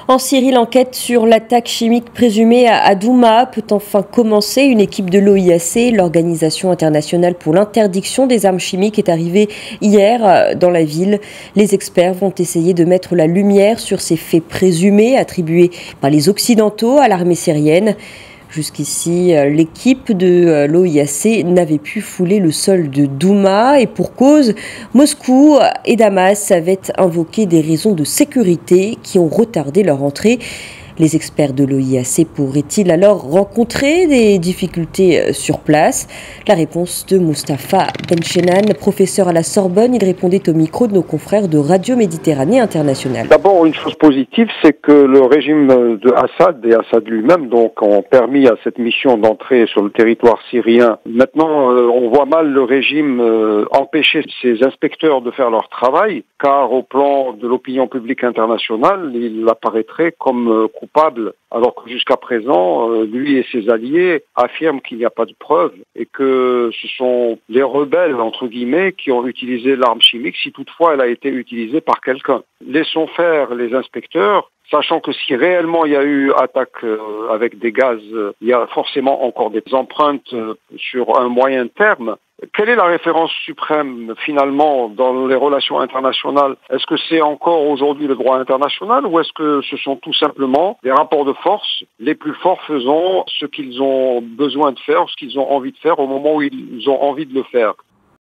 En Syrie, l'enquête sur l'attaque chimique présumée à Douma peut enfin commencer. Une équipe de l'OIAC, l'Organisation internationale pour l'interdiction des armes chimiques, est arrivée hier dans la ville. Les experts vont essayer de mettre la lumière sur ces faits présumés attribués par les Occidentaux à l'armée syrienne. Jusqu'ici, l'équipe de l'OIAC n'avait pu fouler le sol de Douma et pour cause, Moscou et Damas avaient invoqué des raisons de sécurité qui ont retardé leur entrée. Les experts de l'OIAC pourraient-ils alors rencontrer des difficultés sur place? La réponse de Mustapha Benchenan, professeur à la Sorbonne, il répondait au micro de nos confrères de Radio Méditerranée Internationale. D'abord, une chose positive, c'est que le régime de Assad et Assad lui-même ont permis à cette mission d'entrer sur le territoire syrien. Maintenant, on voit mal le régime empêcher ses inspecteurs de faire leur travail, car au plan de l'opinion publique internationale, il apparaîtrait comme coupable, alors que jusqu'à présent, lui et ses alliés affirment qu'il n'y a pas de preuves et que ce sont les rebelles, entre guillemets, qui ont utilisé l'arme chimique, si toutefois elle a été utilisée par quelqu'un. Laissons faire les inspecteurs, sachant que si réellement il y a eu attaque avec des gaz, il y a forcément encore des empreintes sur un moyen terme. Quelle est la référence suprême finalement dans les relations internationales? Est-ce que c'est encore aujourd'hui le droit international ou est-ce que ce sont tout simplement des rapports de force, les plus forts faisant ce qu'ils ont besoin de faire, ce qu'ils ont envie de faire au moment où ils ont envie de le faire?